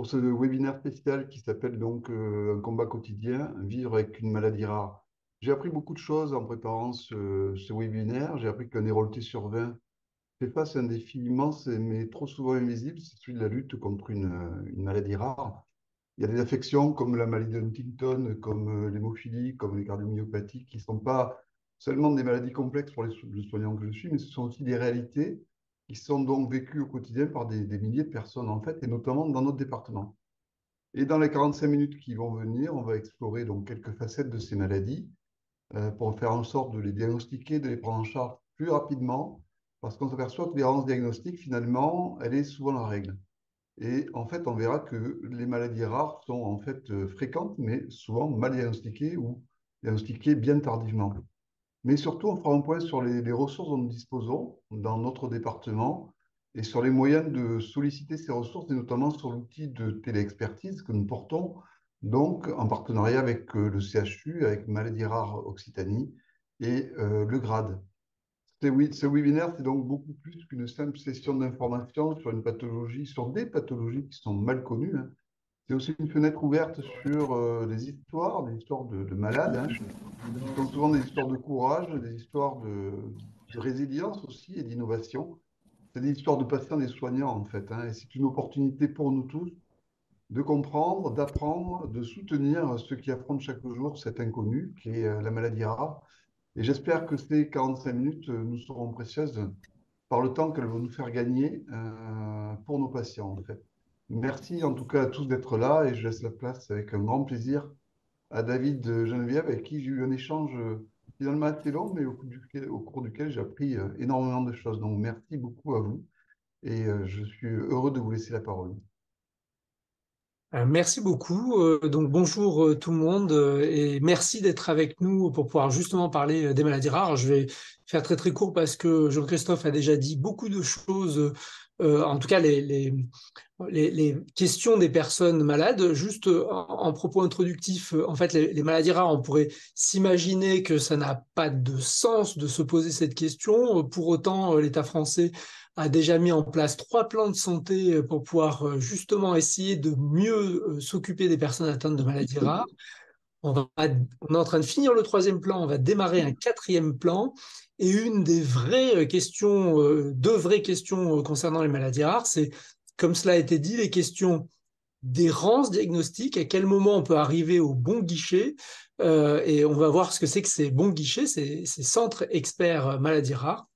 pour ce webinaire spécial qui s'appelle donc Un combat quotidien, vivre avec une maladie rare. J'ai appris beaucoup de choses en préparant ce webinaire. J'ai appris qu'un Héraultais sur 20 fait face à un défi immense mais trop souvent invisible, c'est celui de la lutte contre une maladie rare. Il y a des affections comme la maladie de Huntington, comme l'hémophilie, comme les cardiomyopathies, qui ne sont pas seulement des maladies complexes pour le soignant que je suis, mais ce sont aussi des réalités qui sont donc vécues au quotidien par des milliers de personnes, en fait, et notamment dans notre département. Et dans les 45 minutes qui vont venir, on va explorer donc quelques facettes de ces maladies pour faire en sorte de les diagnostiquer, de les prendre en charge plus rapidement, parce qu'on s'aperçoit que l'errance diagnostique, finalement, elle est souvent la règle. Et en fait, on verra que les maladies rares sont en fait fréquentes, mais souvent mal diagnostiquées ou diagnostiquées bien tardivement. Mais surtout, on fera un point sur les ressources dont nous disposons dans notre département et sur les moyens de solliciter ces ressources, et notamment sur l'outil de téléexpertise que nous portons, donc en partenariat avec le CHU, avec Maladies Rares Occitanie et le GRADE. Ce webinaire, c'est donc beaucoup plus qu'une simple session d'information sur une pathologie, sur des pathologies qui sont mal connues, hein. C'est aussi une fenêtre ouverte sur des histoires de malades, hein, qui sont souvent des histoires de courage, des histoires de résilience aussi et d'innovation. C'est des histoires de patients et des soignants, en fait, hein, et c'est une opportunité pour nous tous de comprendre, d'apprendre, de soutenir ceux qui affrontent chaque jour cet inconnu qui est la maladie rare. Et j'espère que ces 45 minutes nous seront précieuses par le temps qu'elles vont nous faire gagner pour nos patients, en fait. Merci en tout cas à tous d'être là et je laisse la place avec un grand plaisir à David Geneviève, avec qui j'ai eu un échange finalement assez long, mais au cours duquel j'ai appris énormément de choses. Donc merci beaucoup à vous et je suis heureux de vous laisser la parole. Merci beaucoup. Donc bonjour tout le monde et merci d'être avec nous pour pouvoir justement parler des maladies rares. Je vais faire très très court parce que Jean-Christophe a déjà dit beaucoup de choses, en tout cas les questions des personnes malades. Juste en propos introductif, en fait les maladies rares, on pourrait s'imaginer que ça n'a pas de sens de se poser cette question. Pour autant, l'État français a déjà mis en place 3 plans de santé pour pouvoir justement essayer de mieux s'occuper des personnes atteintes de maladies rares. On est en train de finir le 3e plan, on va démarrer un 4e plan. Et une des vraies questions, 2 vraies questions concernant les maladies rares, c'est, comme cela a été dit, les questions d'errance diagnostique, à quel moment on peut arriver au bon guichet, et on va voir ce que c'est que ces bons guichets, ces centres experts maladies rares.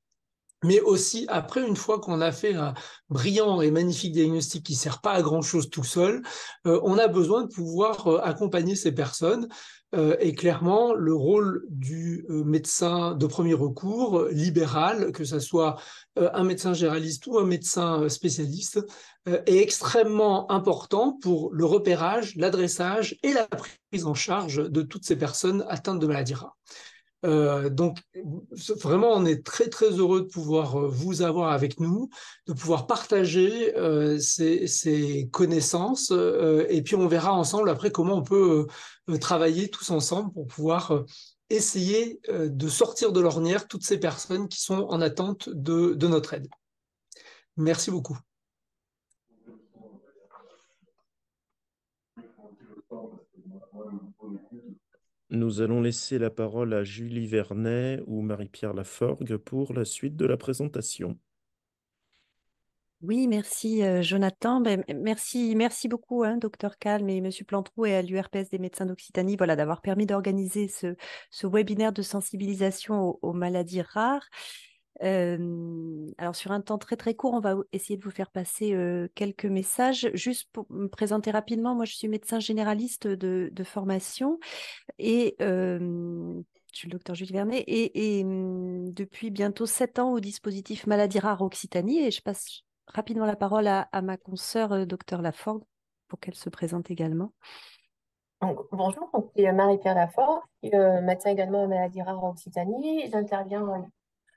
Mais aussi, après, une fois qu'on a fait un brillant et magnifique diagnostic qui ne sert pas à grand-chose tout seul, on a besoin de pouvoir accompagner ces personnes. Et clairement, le rôle du médecin de premier recours, libéral, que ce soit un médecin généraliste ou un médecin spécialiste, est extrêmement important pour le repérage, l'adressage et la prise en charge de toutes ces personnes atteintes de maladies rares. Donc, vraiment, on est très, très heureux de pouvoir vous avoir avec nous, de pouvoir partager ces connaissances. Et puis, on verra ensemble après comment on peut travailler tous ensemble pour pouvoir essayer de sortir de l'ornière toutes ces personnes qui sont en attente de notre aide. Merci beaucoup. Nous allons laisser la parole à Julie Vernet ou Marie-Pierre Laforgue pour la suite de la présentation. Oui, merci Jonathan. Merci beaucoup, hein, Dr Calme et Monsieur Plantrou et à l'URPS des médecins d'Occitanie, voilà, d'avoir permis d'organiser ce webinaire de sensibilisation aux maladies rares. Alors sur un temps très très court, on va essayer de vous faire passer quelques messages. Juste pour me présenter rapidement, moi je suis médecin généraliste de formation et je suis le docteur Julie Vernet et depuis bientôt 7 ans au dispositif Maladies Rares Occitanie et je passe rapidement la parole à ma consoeur docteur Laforgue pour qu'elle se présente également. Donc, bonjour, je suis Marie-Pierre Laforgue, je suis médecin également en maladies rares en Occitanie. J'interviens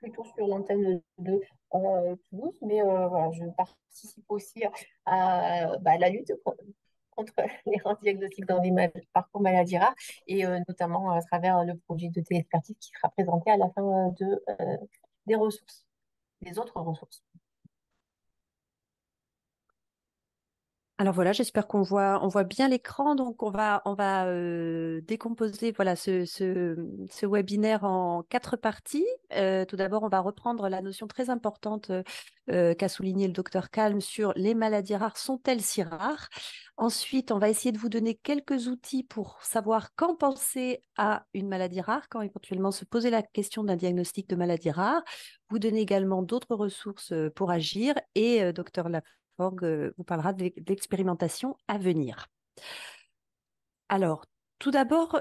plutôt sur l'antenne de Toulouse, mais voilà, je participe aussi à la lutte contre l'errance diagnostique dans les parcours maladies rares et notamment à travers le projet de téléexpertise qui sera présenté à la fin des ressources, des autres ressources. Alors voilà, j'espère qu'on voit bien l'écran. Donc on va décomposer voilà ce webinaire en 4 parties. Tout d'abord, on va reprendre la notion très importante qu'a souligné le docteur Kalm sur les maladies rares sont-elles si rares? Ensuite, on va essayer de vous donner quelques outils pour savoir quand penser à une maladie rare, quand éventuellement se poser la question d'un diagnostic de maladie rare. Vous donner également d'autres ressources pour agir et docteur Laforgue vous parlera de l'expérimentation à venir. Alors, tout d'abord,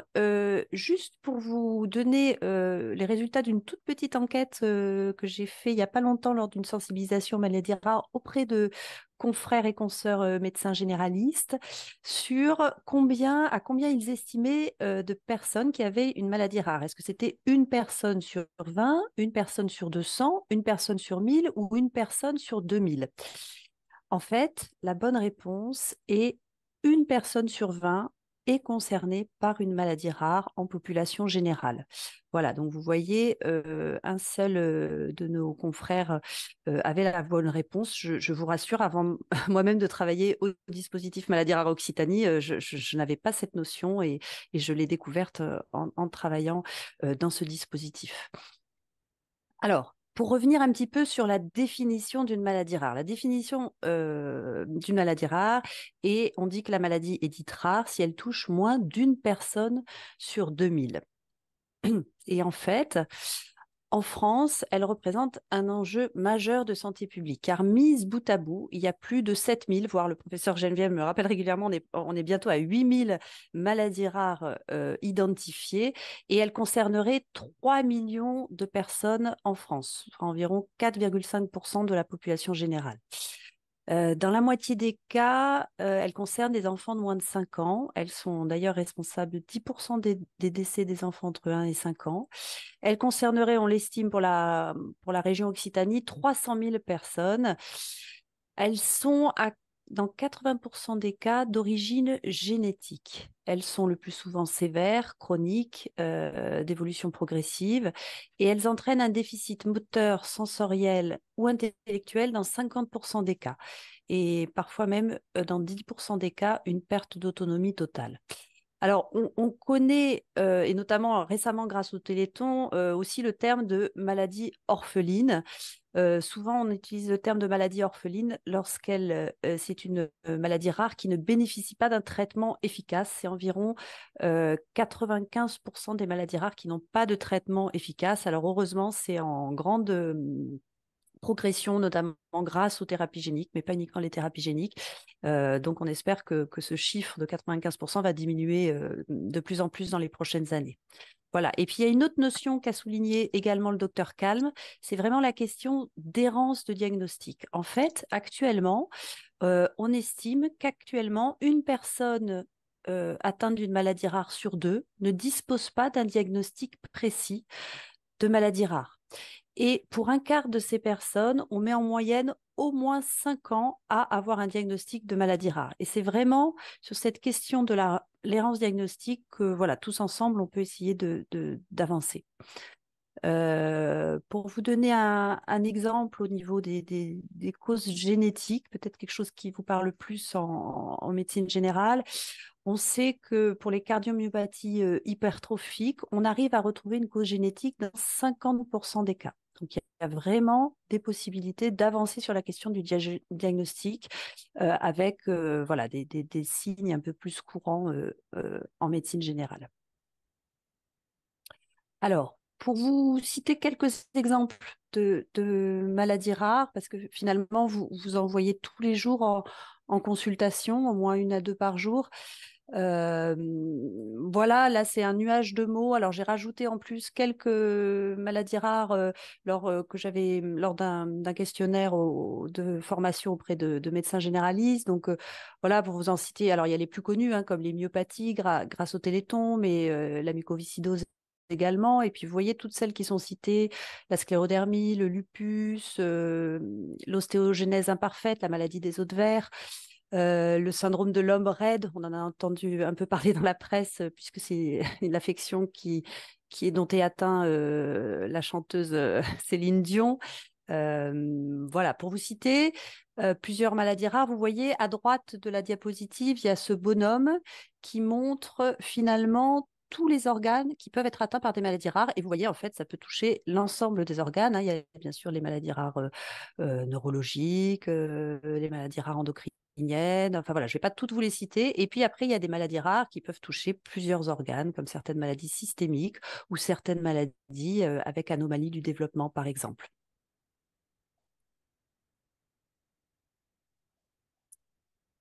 juste pour vous donner les résultats d'une toute petite enquête que j'ai fait il n'y a pas longtemps lors d'une sensibilisation aux maladies rares auprès de confrères et consoeurs médecins généralistes sur à combien ils estimaient de personnes qui avaient une maladie rare. Est-ce que c'était une personne sur 20, une personne sur 200, une personne sur 1000 ou une personne sur 2000? En fait, la bonne réponse est une personne sur 20 est concernée par une maladie rare en population générale. Voilà, donc vous voyez, un seul de nos confrères avait la bonne réponse. Je vous rassure, avant moi-même de travailler au dispositif maladie rare Occitanie, je n'avais pas cette notion et je l'ai découverte en travaillant dans ce dispositif. Alors, pour revenir un petit peu sur la définition d'une maladie rare. La définition d'une maladie rare, et on dit que la maladie est dite rare si elle touche moins d'une personne sur 2000. Et en fait, en France, elle représente un enjeu majeur de santé publique, car mise bout à bout, il y a plus de 7000, voire le professeur Geneviève me rappelle régulièrement, on est bientôt à 8000 maladies rares identifiées, et elle concernerait 3 millions de personnes en France, soit environ 4,5% de la population générale. Dans la moitié des cas, elles concernent des enfants de moins de 5 ans. Elles sont d'ailleurs responsables de 10% des décès des enfants entre 1 et 5 ans. Elles concerneraient, on l'estime, pour la région Occitanie, 300 000 personnes. Elles sont, dans 80% des cas, d'origine génétique. Elles sont le plus souvent sévères, chroniques, d'évolution progressive, et elles entraînent un déficit moteur, sensoriel ou intellectuel dans 50% des cas, et parfois même, dans 10% des cas, une perte d'autonomie totale. Alors, on connaît, et notamment récemment grâce au Téléthon, aussi le terme de maladie orpheline. Souvent, on utilise le terme de maladie orpheline lorsqu'elle c'est une maladie rare qui ne bénéficie pas d'un traitement efficace. C'est environ 95% des maladies rares qui n'ont pas de traitement efficace. Alors, heureusement, c'est en grande progression, notamment grâce aux thérapies géniques, mais pas uniquement les thérapies géniques. Donc, on espère que ce chiffre de 95% va diminuer de plus en plus dans les prochaines années. Voilà. Et puis, il y a une autre notion qu'a souligné également le docteur Kalm, c'est vraiment la question d'errance de diagnostic. En fait, actuellement, on estime qu'actuellement, une personne atteinte d'une maladie rare sur 2 ne dispose pas d'un diagnostic précis de maladie rare. Et pour un quart de ces personnes, on met en moyenne au moins 5 ans à avoir un diagnostic de maladie rare. Et c'est vraiment sur cette question de l'errance diagnostique que, voilà, tous ensemble, on peut essayer d'avancer. Pour vous donner un exemple au niveau des causes génétiques, peut-être quelque chose qui vous parle plus en médecine générale, on sait que pour les cardiomyopathies hypertrophiques, on arrive à retrouver une cause génétique dans 50% des cas. Donc, il y a vraiment des possibilités d'avancer sur la question du diagnostic avec voilà, des signes un peu plus courants en médecine générale. Alors, pour vous citer quelques exemples de maladies rares, parce que finalement, vous en voyez tous les jours en consultation, au moins 1 à 2 par jour. Voilà, là c'est un nuage de mots. Alors j'ai rajouté en plus quelques maladies rares que j'avais lors d'un questionnaire de formation auprès de médecins généralistes. Donc voilà, pour vous en citer, alors il y a les plus connus comme les myopathies grâce au Téléthon, mais la mucoviscidose également. Et puis vous voyez toutes celles qui sont citées, la sclérodermie, le lupus, l'ostéogenèse imparfaite, la maladie des os de verre. Le syndrome de l'homme raide, on en a entendu un peu parler dans la presse, puisque c'est l'affection dont est atteinte la chanteuse Céline Dion. Voilà, pour vous citer plusieurs maladies rares, vous voyez à droite de la diapositive, il y a ce bonhomme qui montre finalement tous les organes qui peuvent être atteints par des maladies rares. Et vous voyez, en fait, ça peut toucher l'ensemble des organes, hein. Il y a bien sûr les maladies rares neurologiques, les maladies rares endocriniennes. Enfin voilà, je ne vais pas toutes vous les citer. Et puis après, il y a des maladies rares qui peuvent toucher plusieurs organes, comme certaines maladies systémiques ou certaines maladies avec anomalie du développement, par exemple.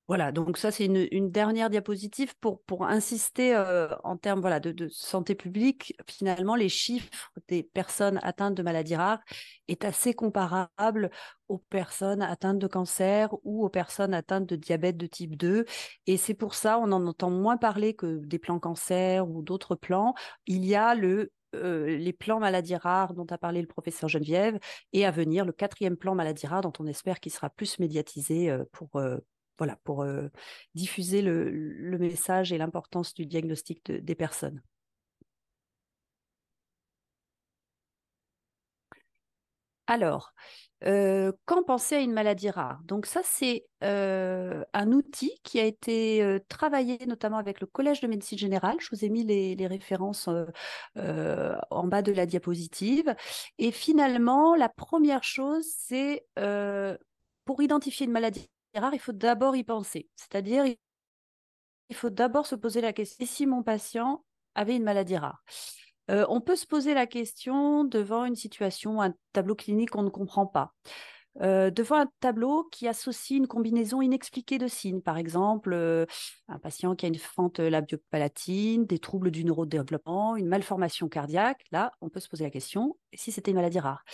Voilà, donc ça, c'est une dernière diapositive pour insister en termes voilà, de santé publique. Finalement, les chiffres des personnes atteintes de maladies rares est assez comparable aux personnes atteintes de cancer ou aux personnes atteintes de diabète de type 2. Et c'est pour ça, on en entend moins parler que des plans cancer ou d'autres plans. Il y a les plans maladies rares dont a parlé le professeur Geneviève, et à venir, le 4e plan maladies rares dont on espère qu'il sera plus médiatisé voilà, pour diffuser le message et l'importance du diagnostic des personnes. Alors, quand penser à une maladie rare? Donc ça, c'est un outil qui a été travaillé notamment avec le Collège de médecine générale. Je vous ai mis les références en bas de la diapositive. Et finalement, la première chose, c'est pour identifier une maladie rare, il faut d'abord y penser. C'est-à-dire, il faut d'abord se poser la question, si mon patient avait une maladie rare? On peut se poser la question devant une situation, un tableau clinique qu'on ne comprend pas. Devant un tableau qui associe une combinaison inexpliquée de signes, par exemple un patient qui a une fente labiopalatine, des troubles du neurodéveloppement, une malformation cardiaque, là, on peut se poser la question, si c'était une maladie rare.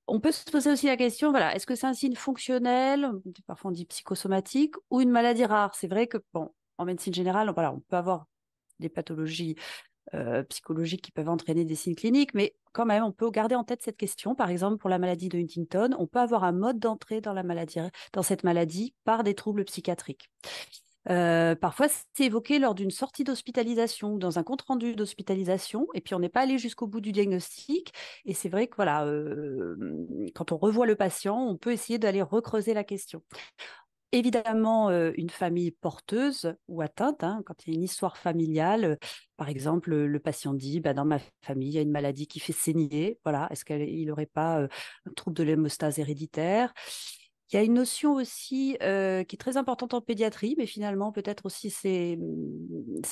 On peut se poser aussi la question, voilà, est-ce que c'est un signe fonctionnel, parfois on dit psychosomatique, ou une maladie rare? C'est vrai que, bon, en médecine générale, voilà, on peut avoir des pathologies psychologiques qui peuvent entraîner des signes cliniques, mais quand même, on peut garder en tête cette question. Par exemple, pour la maladie de Huntington, on peut avoir un mode d'entrée dans cette maladie par des troubles psychiatriques. Parfois, c'est évoqué lors d'une sortie d'hospitalisation ou dans un compte-rendu d'hospitalisation, et puis on n'est pas allé jusqu'au bout du diagnostic. Et c'est vrai que voilà, quand on revoit le patient, on peut essayer d'aller recreuser la question. Évidemment, une famille porteuse ou atteinte, hein, quand il y a une histoire familiale, par exemple, le patient dit, bah, dans ma famille, il y a une maladie qui fait saigner, voilà, est-ce qu'il n'aurait pas un trouble de l'hémostase héréditaire? Il y a une notion aussi qui est très importante en pédiatrie, mais finalement peut-être aussi c'est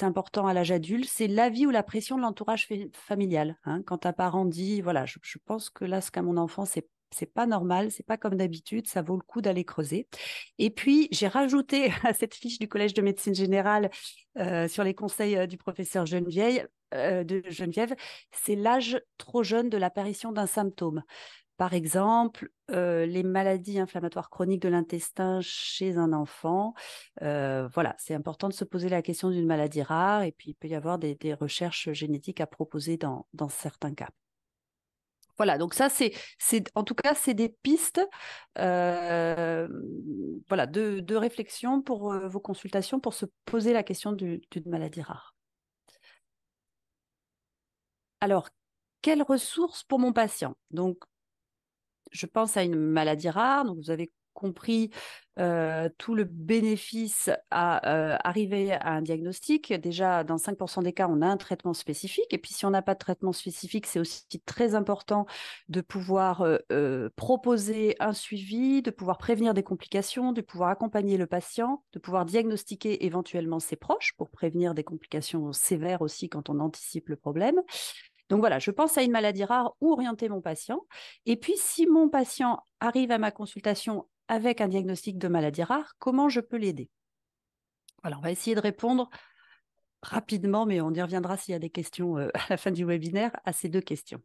important à l'âge adulte, c'est l'avis ou la pression de l'entourage familial. Hein. Quand un parent dit, voilà, je pense que là, ce qu'a mon enfant, c'est pas normal, c'est pas comme d'habitude, ça vaut le coup d'aller creuser. Et puis, j'ai rajouté à cette fiche du Collège de médecine générale sur les conseils du professeur Geneviève, c'est l'âge trop jeune de l'apparition d'un symptôme. Par exemple, les maladies inflammatoires chroniques de l'intestin chez un enfant. Voilà, c'est important de se poser la question d'une maladie rare, et puis il peut y avoir des recherches génétiques à proposer dans certains cas. Voilà, donc ça, en tout cas, c'est des pistes voilà, de réflexion pour vos consultations, pour se poser la question d'une maladie rare. Alors, quelles ressources pour mon patient? Donc, je pense à une maladie rare, donc vous avez compris tout le bénéfice à arriver à un diagnostic. Déjà, dans 5% des cas, on a un traitement spécifique. Et puis, si on n'a pas de traitement spécifique, c'est aussi très important de pouvoir proposer un suivi, de pouvoir prévenir des complications, de pouvoir accompagner le patient, de pouvoir diagnostiquer éventuellement ses proches pour prévenir des complications sévères aussi quand on anticipe le problème. Donc voilà, je pense à une maladie rare où orienter mon patient. Et puis, si mon patient arrive à ma consultation avec un diagnostic de maladie rare, comment je peux l'aider? Voilà, on va essayer de répondre rapidement, mais on y reviendra s'il y a des questions à la fin du webinaire à ces 2 questions.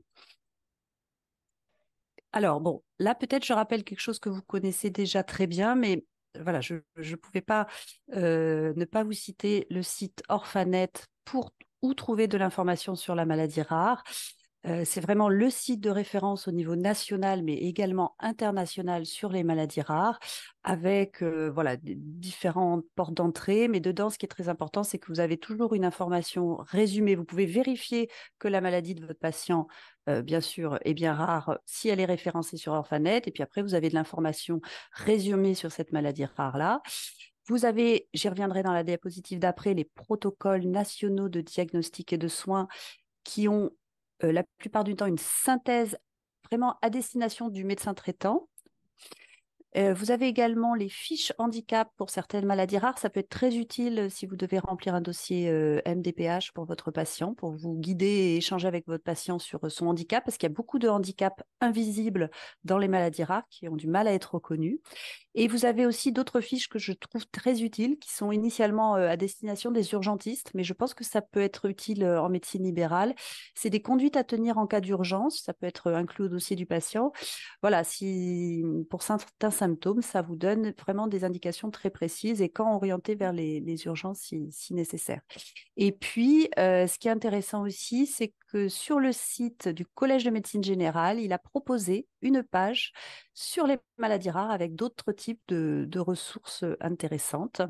Alors, bon, là, peut-être je rappelle quelque chose que vous connaissez déjà très bien, mais voilà, je ne pouvais pas ne pas vous citer le site Orphanet où trouver de l'information sur la maladie rare. C'est vraiment le site de référence au niveau national, mais également international sur les maladies rares, avec voilà, différentes portes d'entrée. Mais dedans, ce qui est très important, c'est que vous avez toujours une information résumée. Vous pouvez vérifier que la maladie de votre patient, bien sûr, est bien rare si elle est référencée sur Orphanet. Et puis après, vous avez de l'information résumée sur cette maladie rare-là. Vous avez, j'y reviendrai dans la diapositive d'après, les protocoles nationaux de diagnostic et de soins qui ont la plupart du temps une synthèse vraiment à destination du médecin traitant. Vous avez également les fiches handicap pour certaines maladies rares. Ça peut être très utile si vous devez remplir un dossier MDPH pour votre patient, pour vous guider et échanger avec votre patient sur son handicap, parce qu'il y a beaucoup de handicaps invisibles dans les maladies rares qui ont du mal à être reconnus. Et vous avez aussi d'autres fiches que je trouve très utiles, qui sont initialement à destination des urgentistes, mais je pense que ça peut être utile en médecine libérale. C'est des conduites à tenir en cas d'urgence, ça peut être inclus au dossier du patient. Voilà, si pour certains symptômes, ça vous donne vraiment des indications très précises et quand orienter vers les urgences si nécessaire. Et puis, ce qui est intéressant aussi, c'est que sur le site du Collège de médecine générale, il a proposé une page sur les maladies rares avec d'autres types de ressources intéressantes,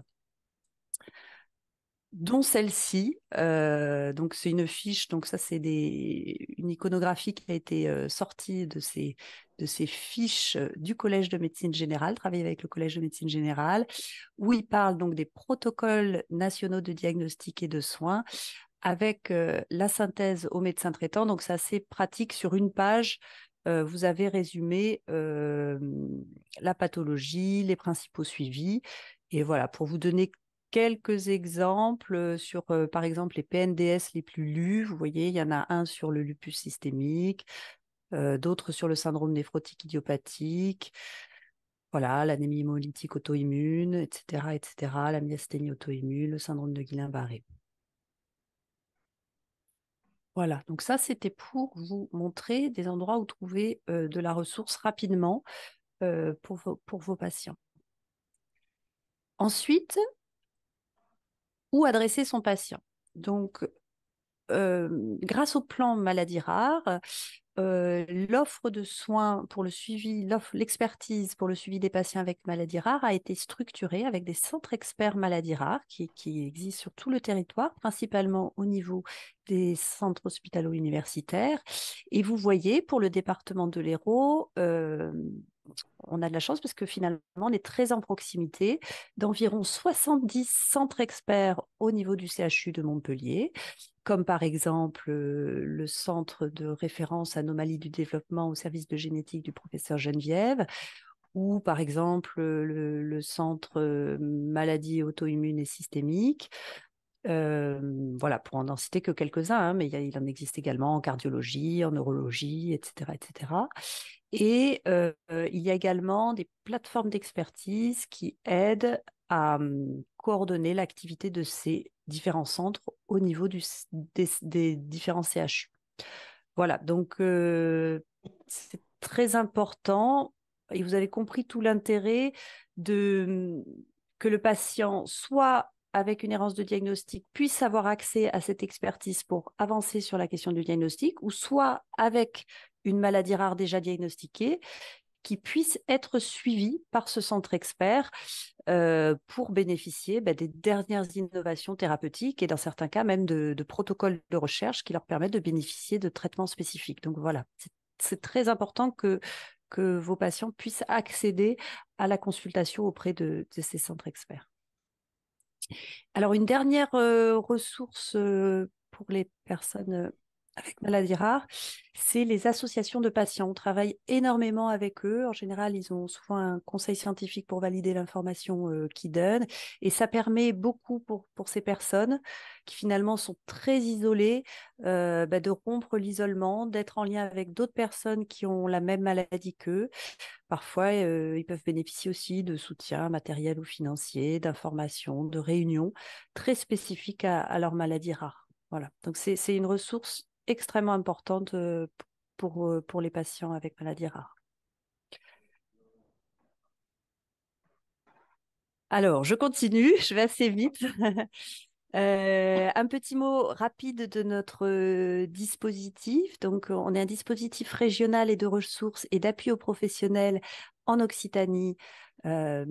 dont celle-ci. Donc, c'est une fiche, donc ça, c'est une iconographie qui a été sortie de ces fiches du Collège de médecine générale, travailler avec le Collège de médecine générale, où il parle donc des protocoles nationaux de diagnostic et de soins, avec la synthèse au médecin traitant. Donc, c'est assez pratique. Sur une page, vous avez résumé la pathologie, les principaux suivis. Et voilà, pour vous donner quelques exemples sur, par exemple, les PNDS les plus lus. Vous voyez, il y en a un sur le lupus systémique, d'autres sur le syndrome néphrotique idiopathique. Voilà, l'anémie hémolytique auto-immune, etc., etc., la myasthénie auto-immune, le syndrome de Guillain-Barré. Voilà, donc ça, c'était pour vous montrer des endroits où trouver de la ressource rapidement pour vos patients. Ensuite, où adresser son patient? Donc, grâce au plan maladie rare, l'offre de soins pour le suivi, l'expertise pour le suivi des patients avec maladies rares a été structurée avec des centres experts maladies rares qui existent sur tout le territoire, principalement au niveau des centres hospitalo-universitaires. Et vous voyez, pour le département de l'Hérault, on a de la chance parce que finalement, on est très en proximité d'environ 70 centres experts au niveau du CHU de Montpellier, comme par exemple le centre de référence anomalies du développement au service de génétique du professeur Geneviève, ou par exemple le centre maladies auto-immunes et systémiques. Voilà, pour en citer que quelques-uns, hein, mais il en existe également en cardiologie, en neurologie, etc., etc. Et il y a également des plateformes d'expertise qui aident à coordonner l'activité de ces différents centres au niveau des différents CHU. Voilà, donc c'est très important et vous avez compris tout l'intérêt que le patient soit avec une errance de diagnostic puisse avoir accès à cette expertise pour avancer sur la question du diagnostic, ou soit avec une maladie rare déjà diagnostiquée, qui puisse être suivi par ce centre expert pour bénéficier des dernières innovations thérapeutiques et dans certains cas même de protocoles de recherche qui leur permettent de bénéficier de traitements spécifiques. Donc voilà, c'est très important que vos patients puissent accéder à la consultation auprès de ces centres experts. Alors, une dernière ressource pour les personnes avec maladies rares, c'est les associations de patients. On travaille énormément avec eux. En général, ils ont souvent un conseil scientifique pour valider l'information qu'ils donnent. Et ça permet beaucoup pour ces personnes qui finalement sont très isolées de rompre l'isolement, d'être en lien avec d'autres personnes qui ont la même maladie qu'eux. Parfois, ils peuvent bénéficier aussi de soutien matériel ou financier, d'informations, de réunions très spécifiques à leur maladie rare. Voilà. Donc, c'est une ressource extrêmement importante pour les patients avec maladie rare. Alors, je continue, je vais assez vite. Un petit mot rapide de notre dispositif. Donc, on est un dispositif régional et de ressources et d'appui aux professionnels en Occitanie euh,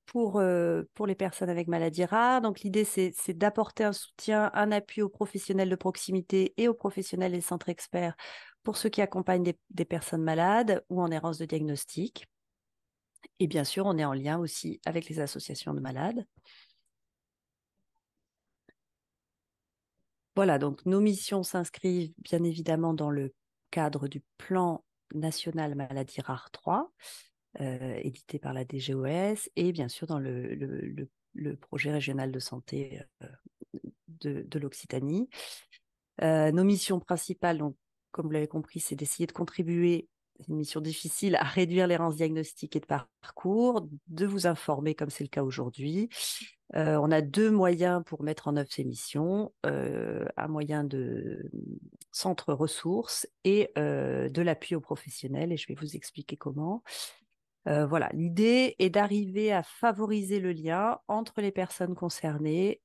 pour les personnes avec maladies rares. Donc, l'idée, c'est d'apporter un soutien, un appui aux professionnels de proximité et aux professionnels des centres experts pour ceux qui accompagnent des personnes malades ou en errance de diagnostic. Et bien sûr, on est en lien aussi avec les associations de malades. Voilà, donc nos missions s'inscrivent bien évidemment dans le cadre du plan national maladie rare 3, édité par la DGOS, et bien sûr dans le projet régional de santé de l'Occitanie. Nos missions principales, donc, comme vous l'avez compris, c'est d'essayer de contribuer, c'est une mission difficile, à réduire l'errance diagnostique et de parcours, de vous informer comme c'est le cas aujourd'hui. On a 2 moyens pour mettre en œuvre ces missions, un moyen de centre ressources et de l'appui aux professionnels, et je vais vous expliquer comment. Voilà, l'idée est d'arriver à favoriser le lien entre les personnes concernées,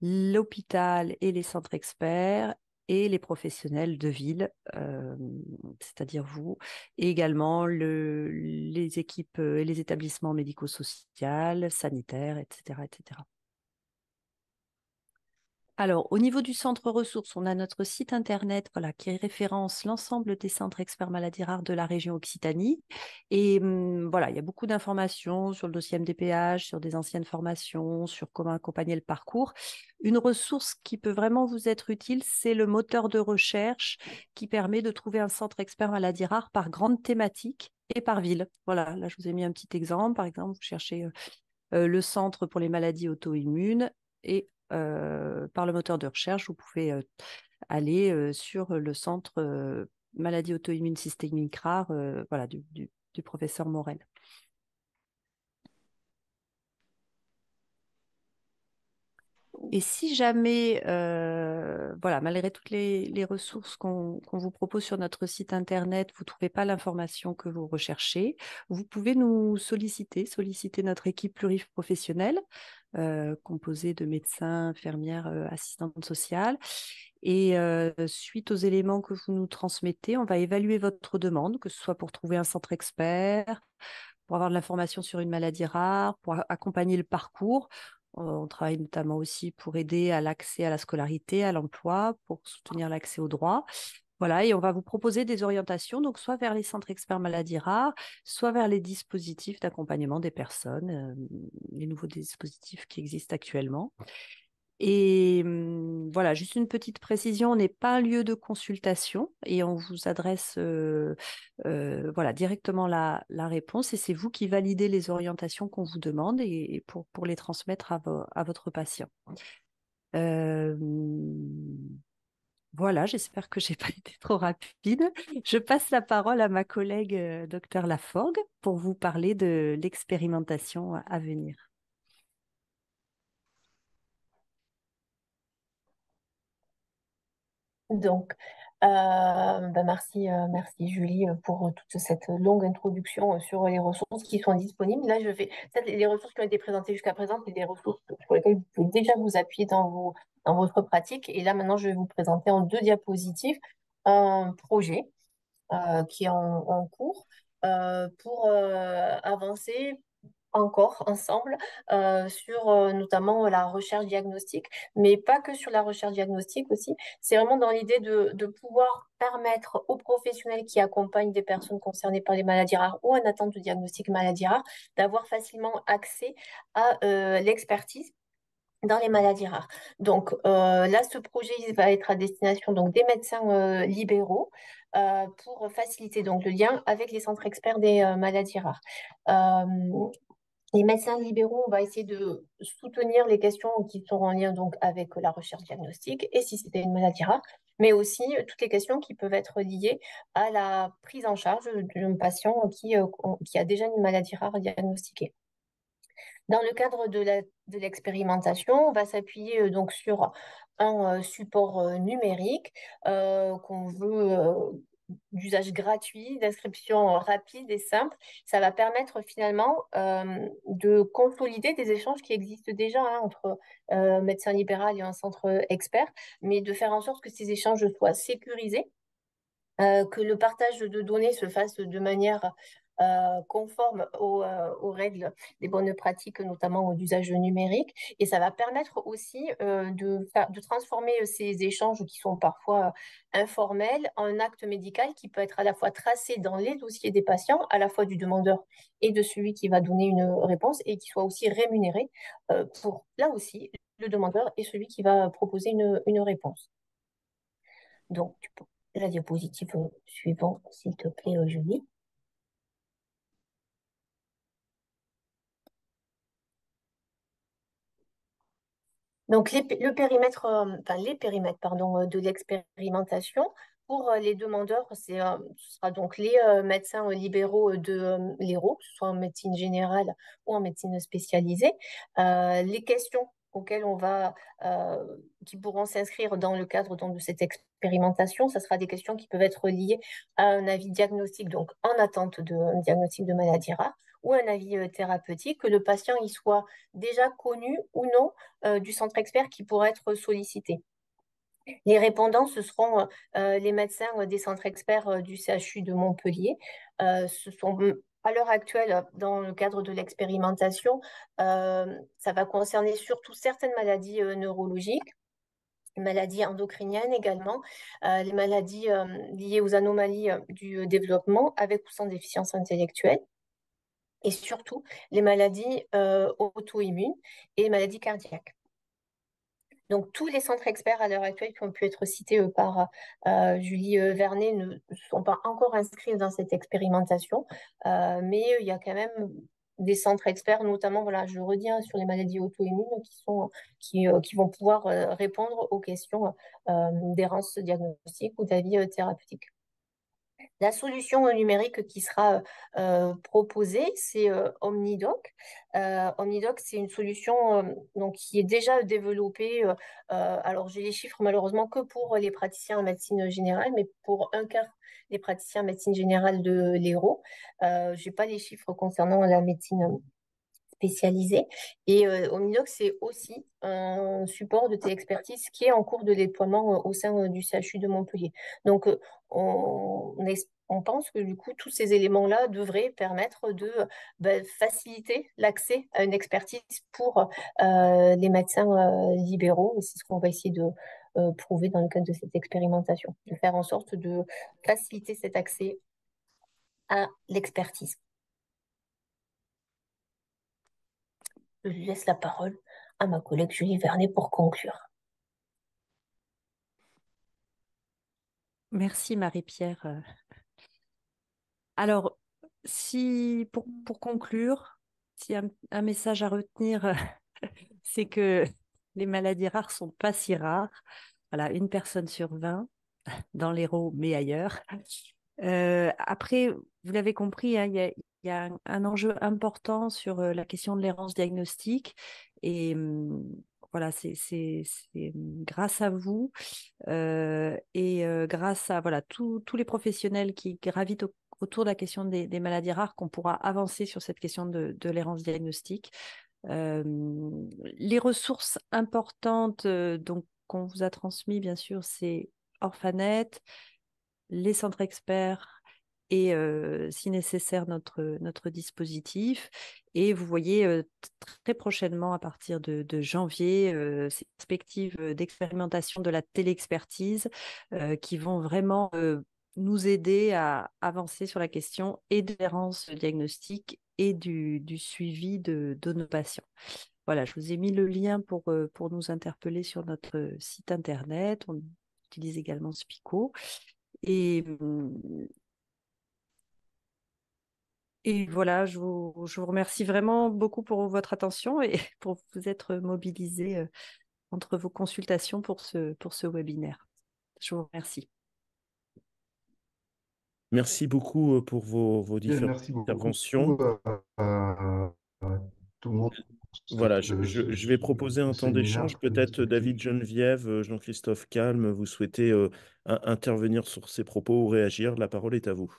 l'hôpital et les centres experts et les professionnels de ville, c'est-à-dire vous, et également les équipes et les établissements médico-sociaux, sanitaires, etc., etc. Alors, au niveau du centre ressources, on a notre site internet voilà, qui référence l'ensemble des centres experts maladies rares de la région Occitanie. Et voilà, il y a beaucoup d'informations sur le dossier MDPH, sur des anciennes formations, sur comment accompagner le parcours. Une ressource qui peut vraiment vous être utile, c'est le moteur de recherche qui permet de trouver un centre expert maladies rares par grande thématique et par ville. Voilà, là, je vous ai mis un petit exemple. Par exemple, vous cherchez le centre pour les maladies auto-immunes et par le moteur de recherche, vous pouvez aller sur le centre maladie auto-immune systémique rare voilà, du professeur Morel. Et si jamais, voilà, malgré toutes les ressources qu'on vous propose sur notre site internet, vous ne trouvez pas l'information que vous recherchez, vous pouvez nous solliciter notre équipe pluriprofessionnelle, composée de médecins, infirmières, assistantes sociales. Et suite aux éléments que vous nous transmettez, on va évaluer votre demande, que ce soit pour trouver un centre expert, pour avoir de l'information sur une maladie rare, pour accompagner le parcours. On travaille notamment aussi pour aider à l'accès à la scolarité, à l'emploi, pour soutenir l'accès aux droits. Voilà, et on va vous proposer des orientations, donc soit vers les centres experts maladies rares, soit vers les dispositifs d'accompagnement des personnes, les nouveaux dispositifs qui existent actuellement. Et voilà, juste une petite précision, on n'est pas un lieu de consultation et on vous adresse voilà, directement la réponse et c'est vous qui validez les orientations qu'on vous demande et pour les transmettre à votre patient. Voilà, j'espère que je n'ai pas été trop rapide. Je passe la parole à ma collègue Dr Laforgue pour vous parler de l'expérimentation à venir. Donc, merci Julie pour toute cette longue introduction sur les ressources qui sont disponibles. Là, les ressources qui ont été présentées jusqu'à présent, c'est des ressources sur lesquelles vous pouvez déjà vous appuyer dans votre pratique. Et là, maintenant, je vais vous présenter en 2 diapositives un projet qui est en cours pour avancer encore ensemble sur notamment la recherche diagnostique, mais pas que sur la recherche diagnostique aussi. C'est vraiment dans l'idée de pouvoir permettre aux professionnels qui accompagnent des personnes concernées par les maladies rares ou en attente de diagnostic maladies rares d'avoir facilement accès à l'expertise dans les maladies rares. Donc là, ce projet il va être à destination donc, des médecins libéraux pour faciliter donc, le lien avec les centres experts des maladies rares. Les médecins libéraux, on va essayer de soutenir les questions qui sont en lien donc avec la recherche diagnostique et si c'était une maladie rare, mais aussi toutes les questions qui peuvent être liées à la prise en charge d'un patient qui a déjà une maladie rare diagnostiquée. Dans le cadre de l'expérimentation, on va s'appuyer donc sur un support numérique qu'on veut d'usage gratuit, d'inscription rapide et simple. Ça va permettre finalement de consolider des échanges qui existent déjà entre médecins libéraux et un centre expert, mais de faire en sorte que ces échanges soient sécurisés, que le partage de données se fasse de manière conforme aux règles des bonnes pratiques, notamment d'usage numérique. Et ça va permettre aussi de transformer ces échanges qui sont parfois informels en un acte médical qui peut être à la fois tracé dans les dossiers des patients, à la fois du demandeur et de celui qui va donner une réponse, et qui soit aussi rémunéré pour, là aussi, le demandeur et celui qui va proposer une réponse. Donc, la diapositive suivante, s'il te plaît, Julie. Donc, le périmètre, enfin, les périmètres pardon, de l'expérimentation pour les demandeurs, ce sera donc les médecins libéraux de l'Hérault, que ce soit en médecine générale ou en médecine spécialisée. Les questions auxquelles qui pourront s'inscrire dans le cadre donc, de cette expérimentation, ce sera des questions qui peuvent être liées à un avis diagnostique, donc en attente d'un diagnostic de maladie rare, ou un avis thérapeutique, que le patient y soit déjà connu ou non du centre expert qui pourrait être sollicité. Les répondants, ce seront les médecins des centres experts du CHU de Montpellier. Ce sont à l'heure actuelle, dans le cadre de l'expérimentation, ça va concerner surtout certaines maladies neurologiques, les maladies endocriniennes également, les maladies liées aux anomalies du développement avec ou sans déficience intellectuelle, et surtout les maladies auto-immunes et les maladies cardiaques. Donc, tous les centres experts à l'heure actuelle qui ont pu être cités par Julie Vernet ne sont pas encore inscrits dans cette expérimentation, mais il y a quand même des centres experts, notamment, voilà, je redis, sur les maladies auto-immunes qui vont pouvoir répondre aux questions d'errance diagnostique ou d'avis thérapeutique. La solution numérique qui sera proposée, c'est OmniDoc. OmniDoc, c'est une solution donc, qui est déjà développée. Alors, j'ai les chiffres malheureusement que pour les praticiens en médecine générale, mais pour un quart des praticiens en médecine générale de l'Hérault. Je n'ai pas les chiffres concernant la médecine spécialisée. Et Omnidoc, c'est aussi un support de téléexpertise qui est en cours de déploiement au sein du CHU de Montpellier. Donc, on pense que du coup, tous ces éléments-là devraient permettre de faciliter l'accès à une expertise pour les médecins libéraux. Et c'est ce qu'on va essayer de prouver dans le cadre de cette expérimentation, de faire en sorte de faciliter cet accès à l'expertise. Je laisse la parole à ma collègue Julie Vernet pour conclure. Merci Marie-Pierre. Alors, si pour conclure, si un message à retenir, c'est que les maladies rares sont pas si rares. Voilà, 1 personne sur 20 dans l'Hérault, mais ailleurs. Après, vous l'avez compris, hein, il y a un enjeu important sur la question de l'errance diagnostique. Et voilà, c'est grâce à vous et grâce à voilà, tous les professionnels qui gravitent autour de la question des maladies rares qu'on pourra avancer sur cette question de l'errance diagnostique. Les ressources importantes donc, qu'on vous a transmises, bien sûr, c'est Orphanet, les centres experts et, si nécessaire, notre dispositif. Et vous voyez très prochainement, à partir de janvier, ces perspectives d'expérimentation de la téléexpertise qui vont vraiment nous aider à avancer sur la question et de l'errance diagnostique et du suivi de nos patients. Voilà, je vous ai mis le lien pour nous interpeller sur notre site internet. On utilise également Spico. Et voilà, je vous remercie vraiment beaucoup pour votre attention et pour vous être mobilisés entre vos consultations pour ce webinaire. Je vous remercie. Merci beaucoup pour vos Bien, différentes merci beaucoup interventions. à tout le monde. Voilà, je vais proposer ce un temps séminaire d'échange. très Peut-être David, instructif. Geneviève, Jean-Christophe Calme, vous souhaitez intervenir sur ces propos ou réagir. La parole est à vous.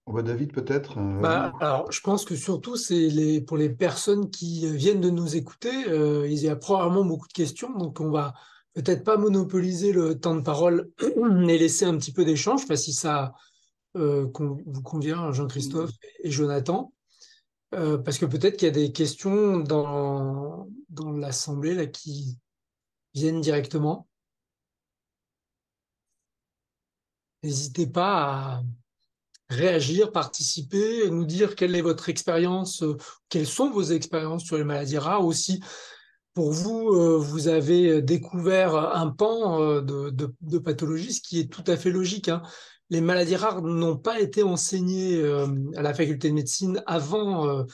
On va David, peut-être, à vous. Alors, je pense que surtout, pour les personnes qui viennent de nous écouter, il y a probablement beaucoup de questions, donc on va peut-être pas monopoliser le temps de parole et laisser un petit peu d'échange, enfin, si ça vous convient, Jean-Christophe et Jonathan, parce que peut-être qu'il y a des questions dans l'Assemblée là, qui viennent directement. N'hésitez pas à réagir, participer, nous dire quelle est votre expérience, quelles sont vos expériences sur les maladies rares. Aussi, pour vous, vous avez découvert un pan de pathologie, ce qui est tout à fait logique, hein. Les maladies rares n'ont pas été enseignées à la faculté de médecine avant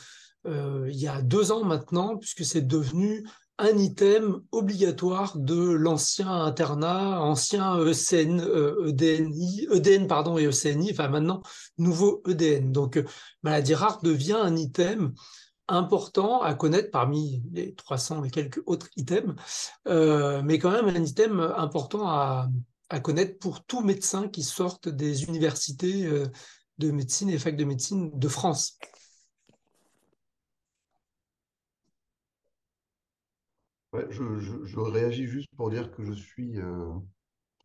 il y a 2 ans maintenant, puisque c'est devenu un item obligatoire de l'ancien internat, ancien EDN pardon, et ECNI, enfin maintenant nouveau EDN. Donc maladie rare devient un item important à connaître parmi les 300 et quelques autres items, mais quand même un item important à connaître pour tout médecin qui sortent des universités de médecine et facs de médecine de France. Ouais, je réagis juste pour dire que je suis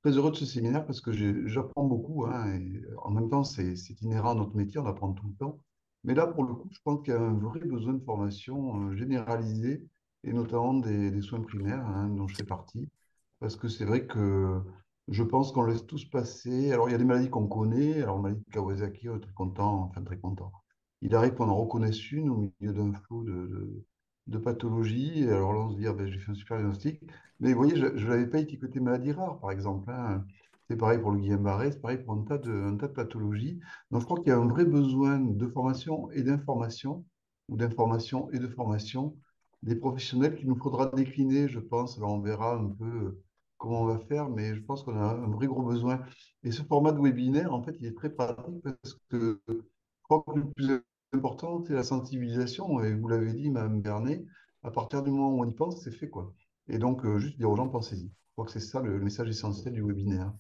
très heureux de ce séminaire parce que j'apprends beaucoup, hein, et en même temps, c'est inhérent à notre métier, on apprend tout le temps. Mais là, pour le coup, je pense qu'il y a un vrai besoin de formation généralisée, et notamment des soins primaires, hein, dont je fais partie. Parce que c'est vrai que je pense qu'on laisse tous passer. Alors, il y a des maladies qu'on connaît. Alors, maladie de Kawasaki, on est très content, enfin très content. Il arrive qu'on en reconnaisse une au milieu d'un flot de pathologies. Et alors là, on se dit, ah ben, j'ai fait un super diagnostic. Mais vous voyez, je ne l'avais pas étiqueté maladie rare, par exemple, hein. C'est pareil pour le Guillain-Barré, c'est pareil pour un tas de pathologies. Donc, je crois qu'il y a un vrai besoin de formation et d'information, ou d'information et de formation, des professionnels qu'il nous faudra décliner, je pense. Alors, on verra un peu comment on va faire, mais je pense qu'on a un vrai gros besoin. Et ce format de webinaire, en fait, il est très pratique parce que je crois que le plus important, c'est la sensibilisation. Et vous l'avez dit, Mme Bernet, à partir du moment où on y pense, c'est fait, quoi. Et donc, juste dire aux gens, pensez-y. Je crois que c'est ça le message essentiel du webinaire.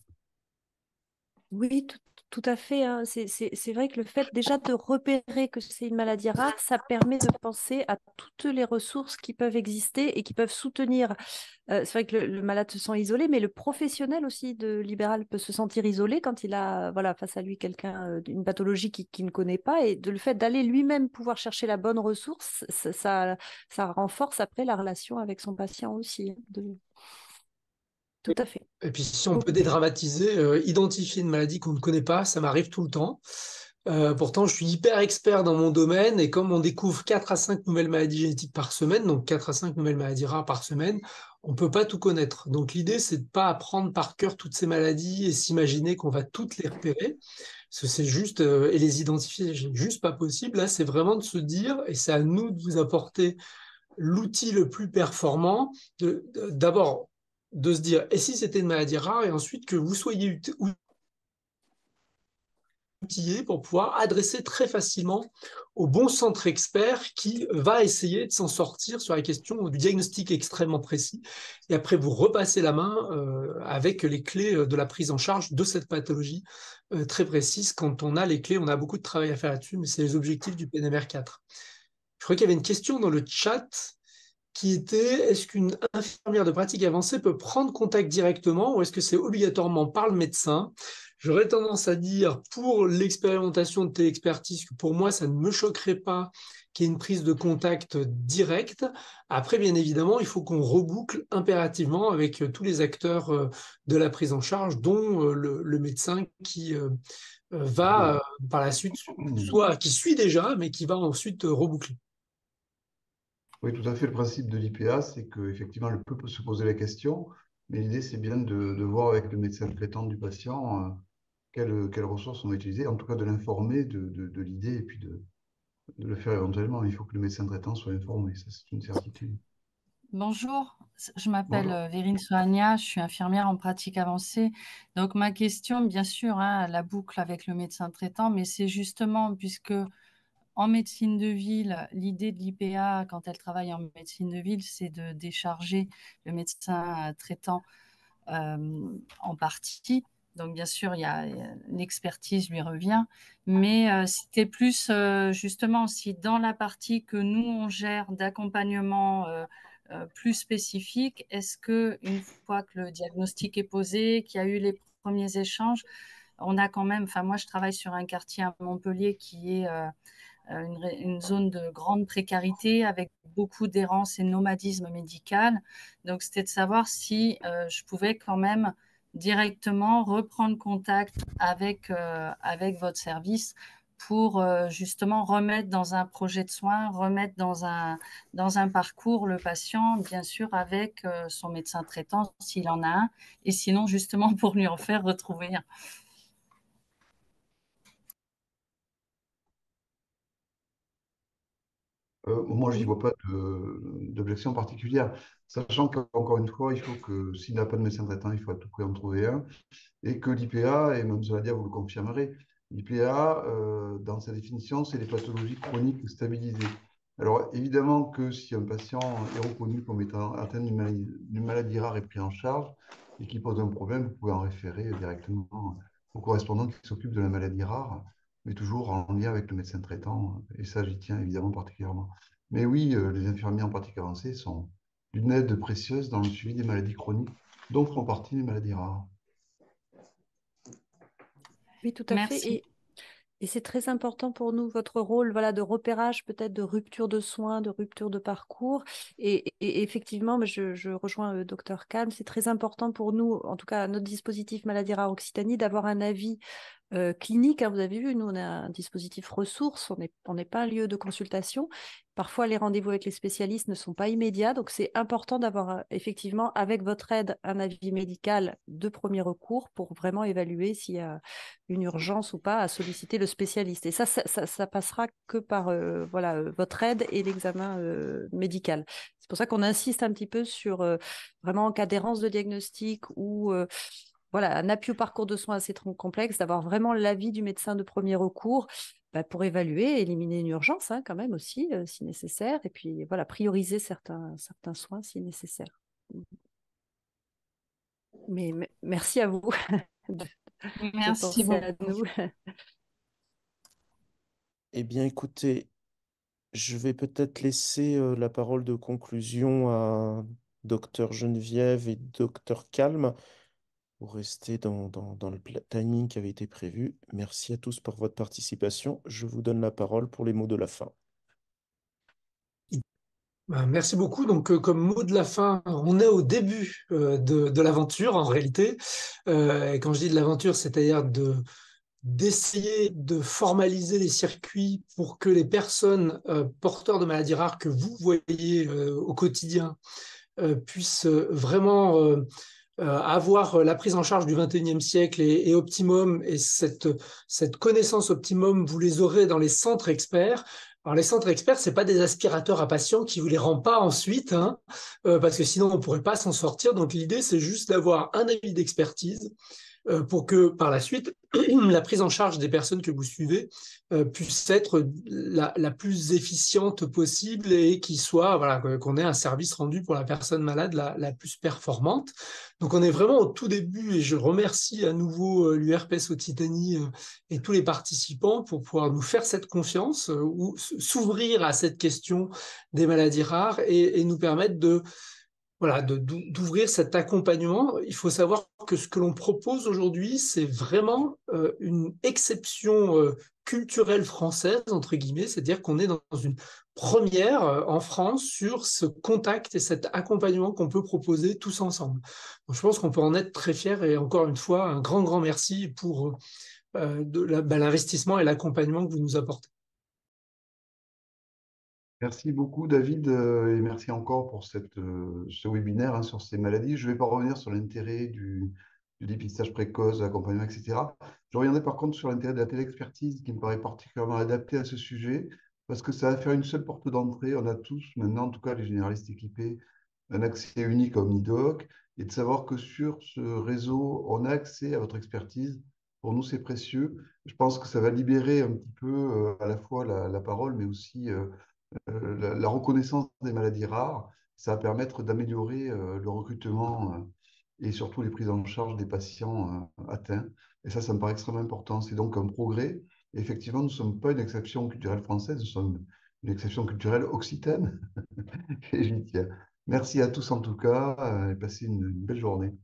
Oui, tout à fait, hein. C'est vrai que le fait déjà de repérer que c'est une maladie rare, ça permet de penser à toutes les ressources qui peuvent exister et qui peuvent soutenir. C'est vrai que le malade se sent isolé, mais le professionnel aussi de libéral peut se sentir isolé quand il a voilà, face à lui quelqu'un d'une pathologie qu'il ne connaît pas. Et le fait d'aller lui-même pouvoir chercher la bonne ressource, ça renforce après la relation avec son patient aussi, hein, tout à fait. Et puis, si on peut dédramatiser, identifier une maladie qu'on ne connaît pas, ça m'arrive tout le temps. Pourtant, je suis hyper expert dans mon domaine et comme on découvre 4 à 5 nouvelles maladies génétiques par semaine, donc 4 à 5 nouvelles maladies rares par semaine, on ne peut pas tout connaître. Donc, l'idée, c'est de ne pas apprendre par cœur toutes ces maladies et s'imaginer qu'on va toutes les repérer. Parce que c'est juste, et les identifier, c'est juste pas possible. Là, c'est vraiment de se dire, et c'est à nous de vous apporter l'outil le plus performant, d'abord de se dire, et si c'était une maladie rare, et ensuite que vous soyez outillé pour pouvoir adresser très facilement au bon centre expert qui va essayer de s'en sortir sur la question du diagnostic extrêmement précis. Et après, vous repassez la main avec les clés de la prise en charge de cette pathologie très précise. Quand on a les clés, on a beaucoup de travail à faire là-dessus, mais c'est les objectifs du PNMR 4. Je crois qu'il y avait une question dans le chat qui était, est-ce qu'une infirmière de pratique avancée peut prendre contact directement ou est-ce que c'est obligatoirement par le médecin? J'aurais tendance à dire, pour l'expérimentation de téléexpertise, que pour moi, ça ne me choquerait pas qu'il y ait une prise de contact directe. Après, bien évidemment, il faut qu'on reboucle impérativement avec tous les acteurs de la prise en charge, dont le médecin qui va par la suite, soit qui suit déjà, mais qui va ensuite reboucler. Oui, tout à fait. Le principe de l'IPA, c'est qu'effectivement, le peut se poser la question, mais l'idée, c'est bien de voir avec le médecin traitant du patient quelles ressources on va utiliser, en tout cas de l'informer de l'idée et puis de le faire éventuellement. Il faut que le médecin traitant soit informé, ça c'est une certitude. Bonjour, je m'appelle Bonjour. Vérine Soania, je suis infirmière en pratique avancée. Donc ma question, bien sûr, hein, la boucle avec le médecin traitant, mais c'est justement puisque en médecine de ville, l'idée de l'IPA, quand elle travaille en médecine de ville, c'est de décharger le médecin traitant en partie. Donc, bien sûr, l'expertise lui revient, mais c'était plus justement si dans la partie que nous, on gère d'accompagnement plus spécifique, est-ce que une fois que le diagnostic est posé, qu'il y a eu les premiers échanges, on a quand même, enfin moi je travaille sur un quartier à Montpellier qui est une zone de grande précarité avec beaucoup d'errance et de nomadisme médical. Donc, c'était de savoir si je pouvais quand même directement reprendre contact avec votre service pour justement remettre dans un projet de soins, remettre dans un parcours le patient, bien sûr, avec son médecin traitant s'il en a un, et sinon justement pour lui en faire retrouver un. Moi, je n'y vois pas d'objection particulière, sachant qu'encore une fois, il faut que s'il n'a pas de médecin traitant, il faut à tout prix en trouver un, et que l'IPA, et même Zoladia vous le confirmerez, l'IPA, dans sa définition, c'est les pathologies chroniques stabilisées. Alors, évidemment que si un patient est reconnu comme étant atteint d'une maladie rare et pris en charge, et qui pose un problème, vous pouvez en référer directement au correspondant qui s'occupe de la maladie rare, mais toujours en lien avec le médecin traitant, et ça, j'y tiens évidemment particulièrement. Mais oui, les infirmiers en pratique avancée sont d'une aide précieuse dans le suivi des maladies chroniques, dont font partie les maladies rares. Oui, tout à fait. Merci. Et c'est très important pour nous, votre rôle, voilà, de repérage, peut-être de rupture de soins, de rupture de parcours. Et effectivement, je rejoins Dr Kalm, c'est très important pour nous, en tout cas notre dispositif Maladie Rare Occitanie, d'avoir un avis clinique. Hein, vous avez vu, nous, on a un dispositif ressources, on n'est pas un lieu de consultation. Parfois, les rendez-vous avec les spécialistes ne sont pas immédiats, donc c'est important d'avoir effectivement, avec votre aide, un avis médical de premier recours pour vraiment évaluer s'il y a une urgence ou pas à solliciter le spécialiste. Et ça passera que par voilà, votre aide et l'examen médical. C'est pour ça qu'on insiste un petit peu sur vraiment en cas d'errance de diagnostic ou voilà, un appui au parcours de soins assez complexe, d'avoir vraiment l'avis du médecin de premier recours pour évaluer, éliminer une urgence hein, quand même aussi, si nécessaire, et puis voilà, prioriser certains soins si nécessaire. Mais merci à vous de Merci penser à beaucoup. nous. Eh bien, écoutez, je vais peut-être laisser la parole de conclusion à docteur Geneviève et docteur Calme pour rester dans le timing qui avait été prévu. Merci à tous pour votre participation. Je vous donne la parole pour les mots de la fin. Ben, merci beaucoup. Donc, comme mot de la fin, on est au début de l'aventure en réalité. Et quand je dis de l'aventure, c'est-à-dire d'essayer de formaliser les circuits pour que les personnes porteurs de maladies rares que vous voyez au quotidien puissent vraiment avoir la prise en charge du 21e siècle et optimum, et cette connaissance optimum, vous les aurez dans les centres experts. Alors les centres experts, c'est pas des aspirateurs à patients qui vous les rendent pas ensuite, hein, parce que sinon on pourrait pas s'en sortir. Donc l'idée, c'est juste d'avoir un avis d'expertise pour que par la suite, la prise en charge des personnes que vous suivez puisse être la plus efficiente possible et qu'il soit, voilà, qu'on ait un service rendu pour la personne malade la plus performante. Donc on est vraiment au tout début et je remercie à nouveau l'URPS Occitanie et tous les participants pour pouvoir nous faire cette confiance ou s'ouvrir à cette question des maladies rares et nous permettre voilà, d'ouvrir cet accompagnement. Il faut savoir que ce que l'on propose aujourd'hui, c'est vraiment une exception culturelle française, entre guillemets, c'est-à-dire qu'on est dans une première en France sur ce contact et cet accompagnement qu'on peut proposer tous ensemble. Donc, je pense qu'on peut en être très fiers et encore une fois, un grand, grand merci pour l'investissement et l'accompagnement que vous nous apportez. Merci beaucoup, David, et merci encore pour ce webinaire hein, sur ces maladies. Je ne vais pas revenir sur l'intérêt du dépistage précoce, de l'accompagnement, etc. Je reviendrai par contre sur l'intérêt de la téléexpertise qui me paraît particulièrement adaptée à ce sujet parce que ça va faire une seule porte d'entrée. On a tous, maintenant, en tout cas les généralistes équipés, un accès unique à Omnidoc et de savoir que sur ce réseau, on a accès à votre expertise Pour nous, c'est précieux. Je pense que ça va libérer un petit peu à la fois la parole, mais aussi la reconnaissance des maladies rares. Ça va permettre d'améliorer le recrutement et surtout les prises en charge des patients atteints. Et ça me paraît extrêmement important. C'est donc un progrès. Et effectivement, nous ne sommes pas une exception culturelle française, nous sommes une exception culturelle occitane. Et j'y tiens. Merci à tous en tout cas et passez une belle journée.